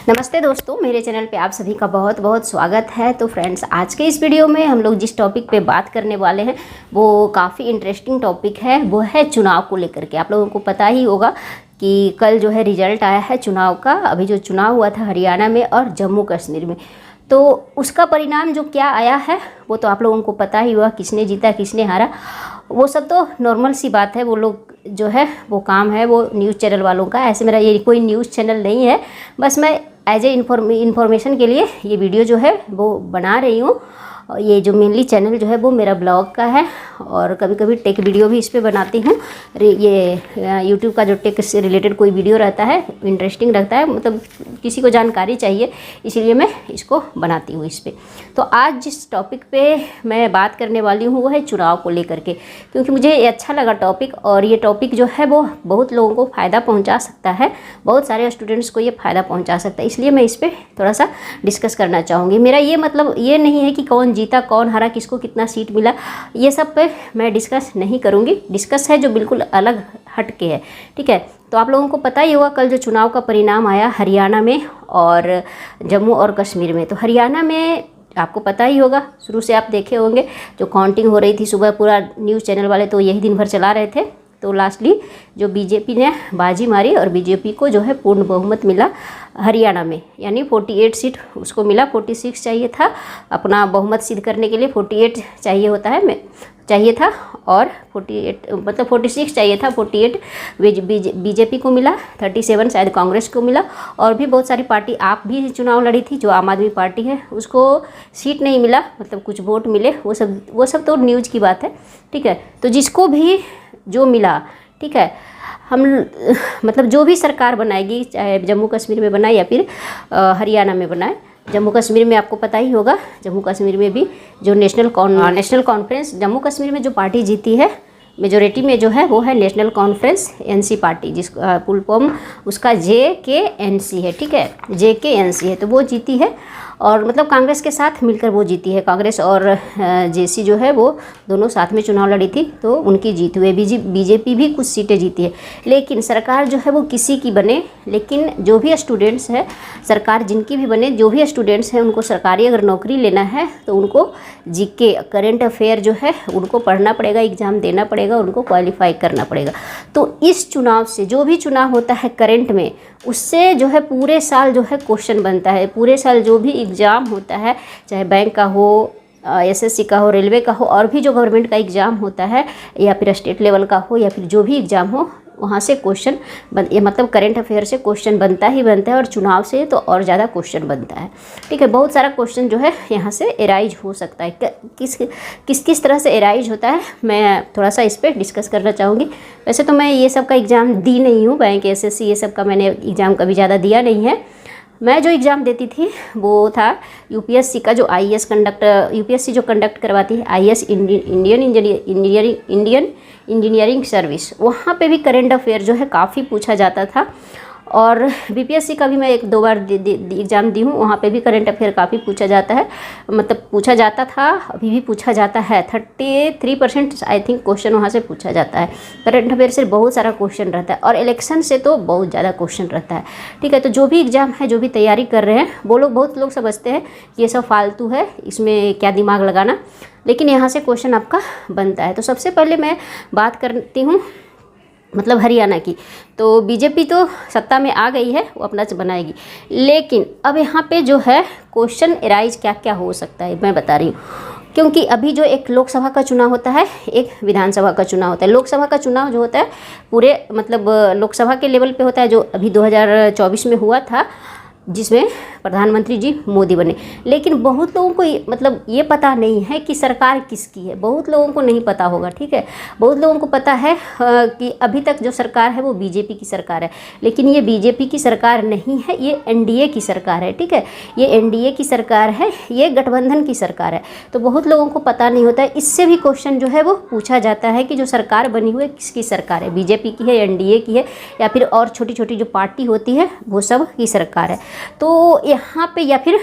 नमस्ते दोस्तों, मेरे चैनल पे आप सभी का बहुत बहुत स्वागत है। तो फ्रेंड्स, आज के इस वीडियो में हम लोग जिस टॉपिक पे बात करने वाले हैं वो काफ़ी इंटरेस्टिंग टॉपिक है। वो है चुनाव को लेकर के। आप लोगों को पता ही होगा कि कल जो है रिजल्ट आया है चुनाव का। अभी जो चुनाव हुआ था हरियाणा में और जम्मू कश्मीर में, तो उसका परिणाम जो क्या आया है वो तो आप लोगों को पता ही हुआ, किसने जीता किसने हारा। वो सब तो नॉर्मल सी बात है। वो लोग जो है वो काम है वो न्यूज़ चैनल वालों का। ऐसे मेरा ये कोई न्यूज़ चैनल नहीं है, बस मैं एज ए इन्फॉर्मेशन के लिए ये वीडियो जो है वो बना रही हूँ। ये जो मेनली चैनल जो है वो मेरा ब्लॉग का है और कभी कभी टेक वीडियो भी इस पर बनाती हूँ। ये यूट्यूब का जो टेक से रिलेटेड कोई वीडियो रहता है, इंटरेस्टिंग रहता है, मतलब किसी को जानकारी चाहिए, इसीलिए मैं इसको बनाती हूँ इस पर। तो आज जिस टॉपिक पे मैं बात करने वाली हूँ वो है चुनाव को लेकर के, क्योंकि मुझे ये अच्छा लगा टॉपिक। और ये टॉपिक जो है वो बहुत लोगों को फ़ायदा पहुँचा सकता है, बहुत सारे स्टूडेंट्स को ये फ़ायदा पहुँचा सकता है, इसलिए मैं इस पर थोड़ा सा डिस्कस करना चाहूँगी। मेरा ये मतलब ये नहीं है कि कौन जीता कौन हारा, किसको कितना सीट मिला, ये सब पे मैं डिस्कस नहीं करूँगी। डिस्कस है जो बिल्कुल अलग हट के है, ठीक है। तो आप लोगों को पता ही होगा कल जो चुनाव का परिणाम आया हरियाणा में और जम्मू और कश्मीर में। तो हरियाणा में आपको पता ही होगा, शुरू से आप देखे होंगे जो काउंटिंग हो रही थी सुबह, पूरा न्यूज़ चैनल वाले तो यही दिन भर चला रहे थे। तो लास्टली जो बीजेपी ने बाजी मारी और बीजेपी को जो है पूर्ण बहुमत मिला हरियाणा में, यानी 48 सीट उसको मिला। 46 चाहिए था अपना बहुमत सिद्ध करने के लिए, 48 चाहिए था और 48 मतलब 46 चाहिए था, 48 बीजेपी को मिला, 37 शायद कांग्रेस को मिला। और भी बहुत सारी पार्टी आप भी चुनाव लड़ी थी, जो आम आदमी पार्टी है उसको सीट नहीं मिला, मतलब कुछ वोट मिले, वो सब तो न्यूज़ की बात है, ठीक है। तो जिसको भी जो मिला, ठीक है, हम मतलब जो भी सरकार बनाएगी, चाहे जम्मू कश्मीर में बनाए या फिर हरियाणा में बनाए। जम्मू कश्मीर में आपको पता ही होगा, जम्मू कश्मीर में भी जो नेशनल कॉन्फ्रेंस, जम्मू कश्मीर में जो पार्टी जीती है मेजोरिटी में जो है वो है नेशनल कॉन्फ्रेंस एनसी पार्टी, जिसका फुल फॉर्म उसका JKNC है, ठीक है, JKNC है। तो वो जीती है और मतलब कांग्रेस के साथ मिलकर वो जीती है। कांग्रेस और JC जो है वो दोनों साथ में चुनाव लड़ी थी, तो उनकी जीत हुई। बीजेपी भी कुछ सीटें जीती है, लेकिन सरकार जो है वो किसी की बने, लेकिन जो भी स्टूडेंट्स है, सरकार जिनकी भी बने, जो भी स्टूडेंट्स हैं उनको सरकारी अगर नौकरी लेना है तो उनको GK करेंट अफेयर जो है उनको पढ़ना पड़ेगा, एग्ज़ाम देना पड़ेगा, उनको क्वालिफाई करना पड़ेगा। तो इस चुनाव से, जो भी चुनाव होता है करंट में, उससे जो है पूरे साल जो है क्वेश्चन बनता है। पूरे साल जो भी एग्ज़ाम होता है, चाहे बैंक का हो, SSC का हो, रेलवे का हो, और भी जो गवर्नमेंट का एग्ज़ाम होता है या फिर स्टेट लेवल का हो, या फिर जो भी एग्ज़ाम हो, वहाँ से क्वेश्चन मतलब करंट अफेयर से क्वेश्चन बनता ही बनता है। और चुनाव से तो और ज़्यादा क्वेश्चन बनता है, ठीक है। बहुत सारा क्वेश्चन जो है यहाँ से एराइज हो सकता है। किस तरह से एराइज होता है मैं थोड़ा सा इस पर डिस्कस करना चाहूँगी। वैसे तो मैं ये सब का एग्ज़ाम दी नहीं हूँ, बैंक SSC ये सब का मैंने एग्ज़ाम कभी ज़्यादा दिया नहीं है। मैं जो एग्ज़ाम देती थी वो था UPSC का, जो IAS UPSC जो कंडक्ट करवाती है, IAS इंडियन इंजीनियरिंग सर्विस। वहाँ पे भी करंट अफेयर जो है काफ़ी पूछा जाता था। और BPSC का भी मैं 1-2 बार एग्ज़ाम दी हूँ, वहाँ पे भी करंट अफेयर काफ़ी पूछा जाता है, मतलब पूछा जाता था, अभी भी पूछा जाता है। 33% आई थिंक क्वेश्चन वहाँ से पूछा जाता है। करंट अफेयर से बहुत सारा क्वेश्चन रहता है और इलेक्शन से तो बहुत ज़्यादा क्वेश्चन रहता है, ठीक है। तो जो भी एग्ज़ाम है, जो भी तैयारी कर रहे हैं, वो लोग, बहुत लोग समझते हैं कि ये सब फालतू है, इसमें क्या दिमाग लगाना, लेकिन यहाँ से क्वेश्चन आपका बनता है। तो सबसे पहले मैं बात करती हूँ मतलब हरियाणा की। तो बीजेपी तो सत्ता में आ गई है, वो अपना बनाएगी, लेकिन अब यहाँ पे जो है क्वेश्चन एराइज क्या क्या हो सकता है मैं बता रही हूँ। क्योंकि अभी जो एक लोकसभा का चुनाव होता है, एक विधानसभा का चुनाव होता है। लोकसभा का चुनाव जो होता है पूरे मतलब लोकसभा के लेवल पे होता है, जो अभी 2024 में हुआ था, जिसमें प्रधानमंत्री जी मोदी बने। लेकिन बहुत लोगों को मतलब ये पता नहीं है कि सरकार किसकी है, बहुत लोगों को नहीं पता होगा, ठीक है। बहुत लोगों को पता है कि अभी तक जो सरकार है वो बीजेपी की सरकार है, लेकिन ये बीजेपी की सरकार नहीं है, ये NDA की सरकार है, ठीक है। ये NDA की सरकार है, ये गठबंधन की सरकार है। तो बहुत लोगों को पता नहीं होता है। इससे भी क्वेश्चन जो है वो पूछा जाता है कि जो सरकार बनी हुई है किसकी सरकार है, बीजेपी की है, NDA की है, या फिर और छोटी छोटी जो पार्टी होती है वो सब की सरकार है। तो यहाँ पे या फिर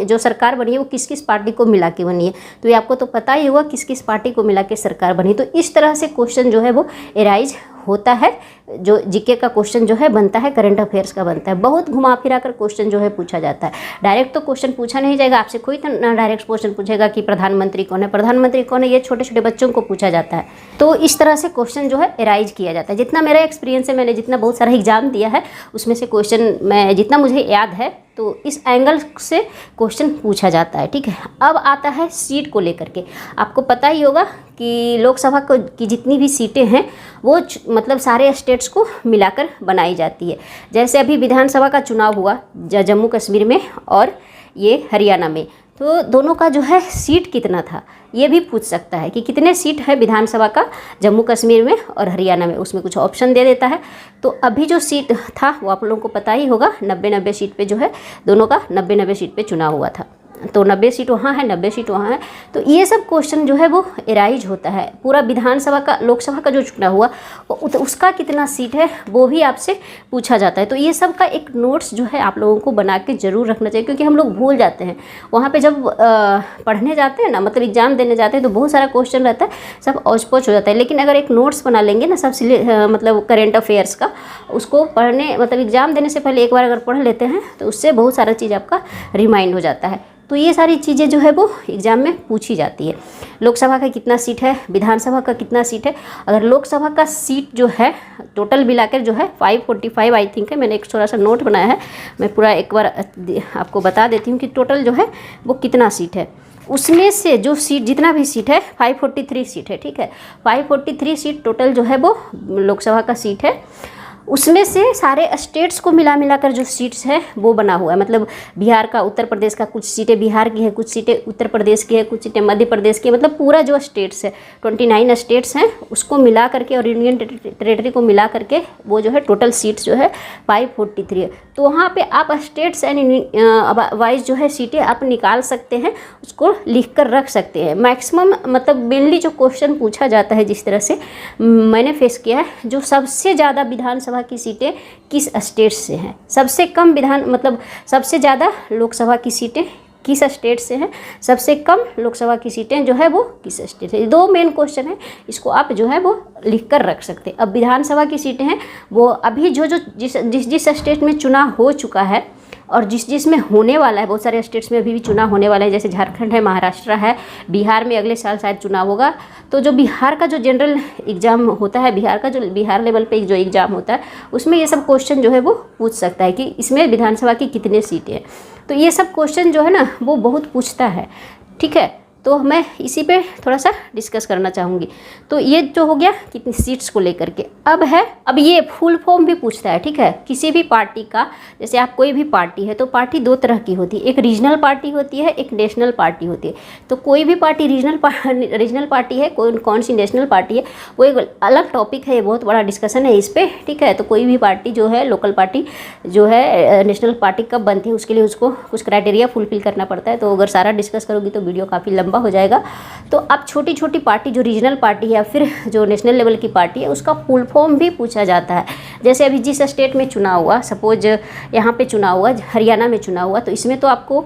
जो सरकार बनी है वो किस किस पार्टी को मिला के बनी है, तो ये आपको तो पता ही होगा किस किस पार्टी को मिला के सरकार बनी। तो इस तरह से क्वेश्चन जो है वो एराइज होता है, जो जीके का क्वेश्चन जो है बनता है, करंट अफेयर्स का बनता है। बहुत घुमा फिरा कर क्वेश्चन जो है पूछा जाता है। डायरेक्ट तो क्वेश्चन पूछा नहीं जाएगा आपसे, कोई तो ना डायरेक्ट क्वेश्चन पूछेगा कि प्रधानमंत्री कौन है, प्रधानमंत्री कौन है, ये छोटे छोटे बच्चों को पूछा जाता है। तो इस तरह से क्वेश्चन जो है एराइज किया जाता है। जितना मेरा एक्सपीरियंस है, मैंने जितना बहुत सारा एग्जाम दिया है, उसमें से क्वेश्चन मैं जितना मुझे याद है तो इस एंगल से क्वेश्चन पूछा जाता है। ठीक है, अब आता है सीट को लेकर के। आपको पता ही होगा कि लोकसभा को की जितनी भी सीटें हैं वो मतलब सारे स्टेट्स को मिलाकर बनाई जाती है। जैसे अभी विधानसभा का चुनाव हुआ जम्मू कश्मीर में और ये हरियाणा में, तो दोनों का जो है सीट कितना था ये भी पूछ सकता है कि कितने सीट है विधानसभा का जम्मू कश्मीर में और हरियाणा में, उसमें कुछ ऑप्शन दे देता है। तो अभी जो सीट था वो आप लोगों को पता ही होगा, 90-90 सीट पे जो है दोनों का 90-90 सीट पे चुनाव हुआ था। तो 90 सीट वहाँ है, 90 सीट वहाँ है। तो ये सब क्वेश्चन जो है वो एराइज होता है। पूरा विधानसभा का, लोकसभा का जो चुनाव हुआ उसका कितना सीट है वो भी आपसे पूछा जाता है। तो ये सब का एक नोट्स जो है आप लोगों को बना के ज़रूर रखना चाहिए, क्योंकि हम लोग भूल जाते हैं। वहाँ पे जब पढ़ने जाते हैं ना, मतलब एग्ज़ाम देने जाते हैं, तो बहुत सारा क्वेश्चन रहता है, सब औच पौच हो जाता है। लेकिन अगर एक नोट्स बना लेंगे ना सब मतलब करेंट अफेयर्स का, उसको पढ़ने मतलब एग्ज़ाम देने से पहले एक बार अगर पढ़ लेते हैं तो उससे बहुत सारा चीज़ आपका रिमाइंड हो जाता है। तो ये सारी चीज़ें जो है वो एग्ज़ाम में पूछी जाती है। लोकसभा का कितना सीट है, विधानसभा का कितना सीट है। अगर लोकसभा का सीट जो है टोटल मिलाकर जो है 545 आई थिंक है, मैंने एक थोड़ा सा नोट बनाया है, मैं पूरा एक बार आपको बता देती हूँ कि टोटल जो है वो कितना सीट है। उसमें से जो सीट, जितना भी सीट है 543 सीट है। ठीक है, 543 सीट टोटल जो है वो लोकसभा का सीट है। उसमें से सारे स्टेट्स को मिला कर जो सीट्स है वो बना हुआ है। मतलब बिहार का, उत्तर प्रदेश का, कुछ सीटें बिहार की है, कुछ सीटें उत्तर प्रदेश की है, कुछ सीटें मध्य प्रदेश की है। मतलब पूरा जो स्टेट्स है 29 स्टेट्स हैं उसको मिला करके और यूनियन टेरेटरी को मिला करके वो जो है टोटल सीट्स जो है 543 है। तो वहाँ पे आप स्टेट्स एंड वाइज जो है सीटें आप निकाल सकते हैं, उसको लिख कर रख सकते हैं। मैक्सिमम मतलब मेनली जो क्वेश्चन पूछा जाता है, जिस तरह से मैंने फेस किया है, जो सबसे ज़्यादा विधानसभा की सीटें किस स्टेट से हैं, सबसे कम मतलब सबसे ज़्यादा लोकसभा की सीटें किस स्टेट से हैं, सबसे कम लोकसभा की सीटें जो है वो किस स्टेट से। दो मेन क्वेश्चन है, इसको आप जो है वो लिख कर रख सकते हैं। अब विधानसभा की सीटें हैं वो अभी जिस स्टेट में चुनाव हो चुका है और जिस में होने वाला है, बहुत सारे स्टेट्स में अभी भी चुनाव होने वाला है, जैसे झारखंड है, महाराष्ट्र है, बिहार में अगले साल शायद चुनाव होगा। तो जो बिहार का जो जनरल एग्ज़ाम होता है, बिहार का जो बिहार लेवल पे जो एग्ज़ाम होता है, उसमें ये सब क्वेश्चन जो है वो पूछ सकता है कि इसमें विधानसभा की कितने सीटें हैं। तो ये सब क्वेश्चन जो है ना वो बहुत पूछता है। ठीक है, तो मैं इसी पे थोड़ा सा डिस्कस करना चाहूँगी। तो ये जो हो गया कितनी सीट्स को लेकर के। अब ये फुल फॉर्म भी पूछता है। ठीक है, किसी भी पार्टी का, जैसे आप कोई भी पार्टी है तो पार्टी दो तरह की होती है, एक रीजनल पार्टी होती है, एक नेशनल पार्टी होती है। तो कोई भी पार्टी रीजनल पार्टी है, कौन सी नेशनल पार्टी है, वो एक अलग टॉपिक है, ये बहुत बड़ा डिस्कशन है इस पर। ठीक है, तो कोई भी पार्टी जो है, लोकल पार्टी जो है नेशनल पार्टी कब बनती है, उसके लिए उसको कुछ क्राइटेरिया फुलफिल करना पड़ता है। तो अगर सारा डिस्कस करोगी तो वीडियो काफ़ी लंबा हो जाएगा। तो अब छोटी छोटी पार्टी जो रीजनल पार्टी है या फिर जो नेशनल लेवल की पार्टी है, उसका फुल फॉर्म भी पूछा जाता है। जैसे अभी जिस स्टेट में चुनाव हुआ, सपोज यहाँ पे चुनाव हुआ, हरियाणा में चुनाव हुआ, तो इसमें तो आपको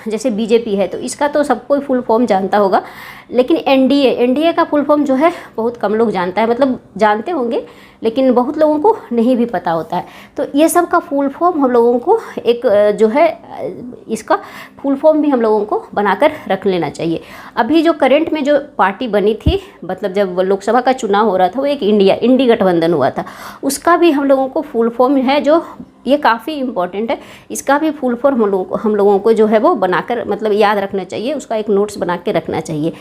जैसे बीजेपी है तो इसका तो सबको फुल फॉर्म जानता होगा। लेकिन एनडीए का फुल फॉर्म जो है बहुत कम लोग जानता है, मतलब जानते होंगे लेकिन बहुत लोगों को नहीं भी पता होता है। तो ये सब का फुल फॉर्म हम लोगों को एक जो है इसका फुल फॉर्म भी हम लोगों को बनाकर रख लेना चाहिए। अभी जो करंट में जो पार्टी बनी थी, मतलब जब लोकसभा का चुनाव हो रहा था, वो एक इंडी गठबंधन हुआ था, उसका भी हम लोगों को फुल फॉर्म है, जो ये काफ़ी इम्पॉर्टेंट है। इसका भी फुल फॉर्म हम लोगों को जो है वो बनाकर मतलब याद रखना चाहिए, उसका एक नोट्स बना के रखना चाहिए।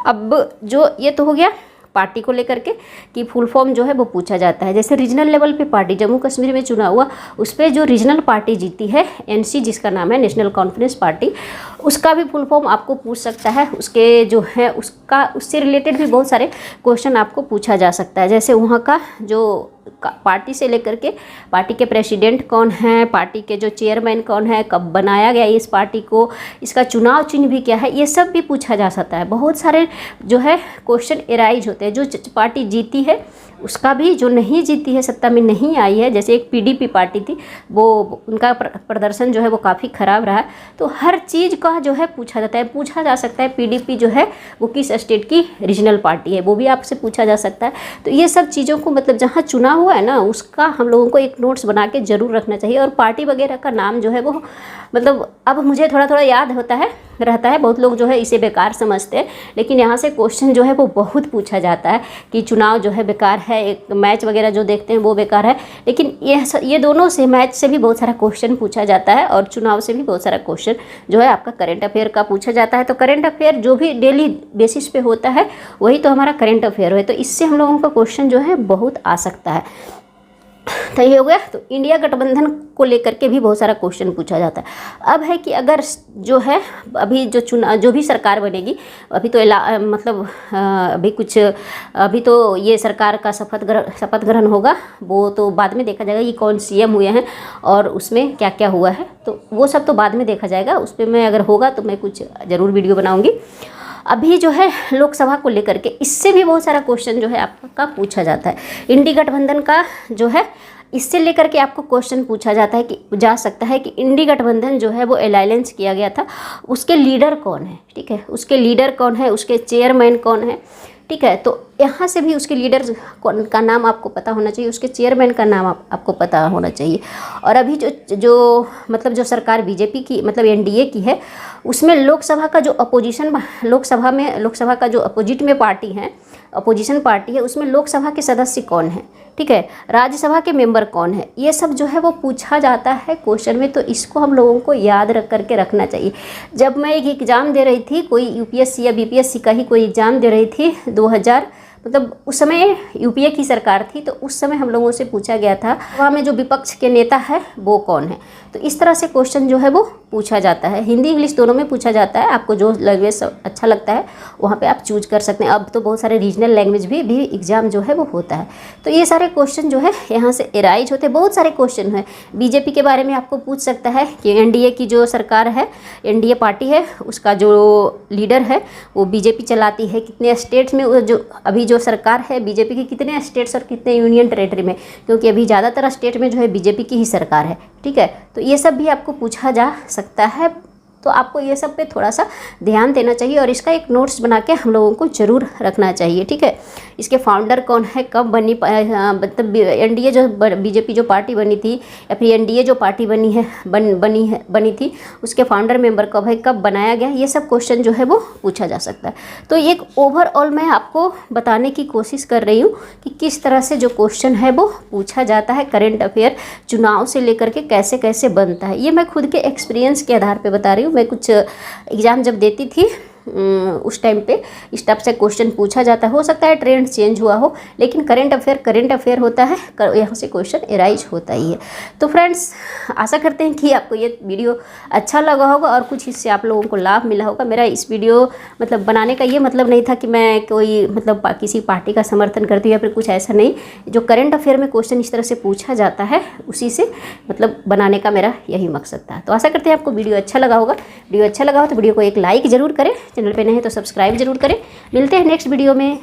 अब जो ये तो हो गया पार्टी को लेकर के कि फुल फॉर्म जो है वो पूछा जाता है। जैसे रीजनल लेवल पे पार्टी जम्मू कश्मीर में चुनाव हुआ, उस पर जो रीजनल पार्टी जीती है एनसी, जिसका नाम है नेशनल कॉन्फ्रेंस पार्टी, उसका भी फुल फॉर्म आपको पूछ सकता है। उसके जो है उससे रिलेटेड भी बहुत सारे क्वेश्चन आपको पूछा जा सकता है। जैसे वहाँ का जो पार्टी से लेकर के पार्टी के प्रेसिडेंट कौन है, पार्टी के जो चेयरमैन कौन है, कब बनाया गया इस पार्टी को, इसका चुनाव चिन्ह भी क्या है, ये सब भी पूछा जा सकता है। बहुत सारे जो है क्वेश्चन एराइज होते हैं। जो पार्टी जीती है उसका भी, जो नहीं जीती है, सत्ता में नहीं आई है, जैसे एक पीडीपी पार्टी थी, वो उनका प्रदर्शन जो है वो काफ़ी ख़राब रहा। तो हर चीज़ का जो है पूछा जाता है, पूछा जा सकता है पीडीपी जो है वो किस स्टेट की रीजनल पार्टी है, वो भी आपसे पूछा जा सकता है। तो ये सब चीज़ों को मतलब जहाँ चुनाव हुआ है ना, उसका हम लोगों को एक नोट्स बना के ज़रूर रखना चाहिए। और पार्टी वगैरह का नाम जो है वो मतलब अब मुझे थोड़ा थोड़ा याद रहता है। बहुत लोग जो है इसे बेकार समझते हैं, लेकिन यहाँ से क्वेश्चन जो है वो बहुत पूछा जाता है कि चुनाव जो है बेकार है, एक मैच वगैरह जो देखते हैं वो बेकार है। लेकिन ये दोनों से, मैच से भी बहुत सारा क्वेश्चन पूछा जाता है और चुनाव से भी बहुत सारा क्वेश्चन जो है आपका करंट अफेयर का पूछा जाता है। तो करंट अफेयर जो भी डेली बेसिस पे होता है वही तो हमारा करंट अफेयर है। तो इससे हम लोगों का क्वेश्चन जो है बहुत आ सकता है। तो ये हो गया। तो इंडिया गठबंधन को लेकर के भी बहुत सारा क्वेश्चन पूछा जाता है। अब है कि अगर जो है अभी जो भी सरकार बनेगी, अभी तो अभी तो ये सरकार का शपथ ग्रहण होगा, वो तो बाद में देखा जाएगा ये कौन सीएम हुए हैं और उसमें क्या क्या हुआ है, तो वो सब तो बाद में देखा जाएगा। उस पर मैं अगर होगा तो मैं कुछ ज़रूर वीडियो बनाऊँगी। अभी जो है लोकसभा को लेकर के इससे भी बहुत सारा क्वेश्चन जो है आपका पूछा जाता है। इंडी गठबंधन का जो है इससे लेकर के आपको क्वेश्चन पूछा जाता है कि जा सकता है कि इंडी गठबंधन जो है वो अलायंस किया गया था, उसके लीडर कौन है, ठीक है, उसके लीडर कौन है, उसके चेयरमैन कौन है, ठीक है। तो यहाँ से भी उसके लीडर का नाम आपको पता होना चाहिए, उसके चेयरमैन का नाम आपको पता होना चाहिए। और अभी जो सरकार बीजेपी की मतलब एनडीए की है, उसमें लोकसभा का जो लोकसभा का जो अपोजिट में पार्टी है, अपोजिशन पार्टी है, उसमें लोकसभा के सदस्य कौन है, ठीक है, राज्यसभा के मेंबर कौन है, ये सब जो है वो पूछा जाता है क्वेश्चन में। तो इसको हम लोगों को याद करके रखना चाहिए। जब मैं एक एग्ज़ाम दे रही थी, कोई यूपीएससी या बीपीएससी का ही कोई एग्ज़ाम दे रही थी 2000 मतलब उस समय यूपीए की सरकार थी, तो उस समय हम लोगों से पूछा गया था वहाँ में जो विपक्ष के नेता है वो कौन है। तो इस तरह से क्वेश्चन जो है वो पूछा जाता है, हिंदी इंग्लिश दोनों में पूछा जाता है। आपको जो लैंग्वेज अच्छा लगता है वहाँ पे आप चूज कर सकते हैं। अब तो बहुत सारे रीजनल लैंग्वेज भी एग्जाम जो है वो होता है। तो ये सारे क्वेश्चन जो है यहाँ से एराइज होते हैं। बहुत सारे क्वेश्चन है। बीजेपी के बारे में आपको पूछ सकता है कि एनडीए की जो सरकार है, एनडीए पार्टी है, उसका जो लीडर है वो बीजेपी चलाती है। कितने स्टेट्स में जो अभी जो सरकार है बीजेपी की, कितने स्टेट्स और कितने यूनियन टेरेटरी में, क्योंकि अभी ज़्यादातर स्टेट में जो है बीजेपी की ही सरकार है, ठीक है। तो ये सब भी आपको पूछा जा सकता है। तो आपको ये सब पे थोड़ा सा ध्यान देना चाहिए और इसका एक नोट्स बना के हम लोगों को ज़रूर रखना चाहिए, ठीक है। इसके फाउंडर कौन है, कब बनी, मतलब एनडीए जो बीजेपी जो पार्टी बनी थी या फिर एनडीए जो पार्टी बनी थी, उसके फाउंडर मेंबर कब है, कब बनाया गया, ये सब क्वेश्चन जो है वो पूछा जा सकता है। तो एक ओवरऑल मैं आपको बताने की कोशिश कर रही हूँ कि किस तरह से जो क्वेश्चन है वो पूछा जाता है। करेंट अफेयर चुनाव से लेकर के कैसे कैसे बनता है, ये मैं खुद के एक्सपीरियंस के आधार पर बता रही हूँ। मैं कुछ एग्ज़ाम जब देती थी उस टाइम पे इस टाइप से क्वेश्चन पूछा जाता है। हो सकता है ट्रेंड चेंज हुआ हो, लेकिन करेंट अफेयर होता है, यहाँ से क्वेश्चन एराइज होता ही है। तो फ्रेंड्स, आशा करते हैं कि आपको ये वीडियो अच्छा लगा होगा और कुछ इससे आप लोगों को लाभ मिला होगा। मेरा इस वीडियो मतलब बनाने का ये मतलब नहीं था कि मैं कोई मतलब किसी पार्टी का समर्थन करती हूँ या फिर कुछ ऐसा नहीं। जो करेंट अफेयर में क्वेश्चन इस तरह से पूछा जाता है, उसी से मतलब बनाने का मेरा यही मकसद था। तो आशा करते हैं आपको वीडियो अच्छा लगा होगा। वीडियो अच्छा लगा हो तो वीडियो को एक लाइक ज़रूर करें, चैनल पे नए हैं तो सब्सक्राइब जरूर करें। मिलते हैं नेक्स्ट वीडियो में।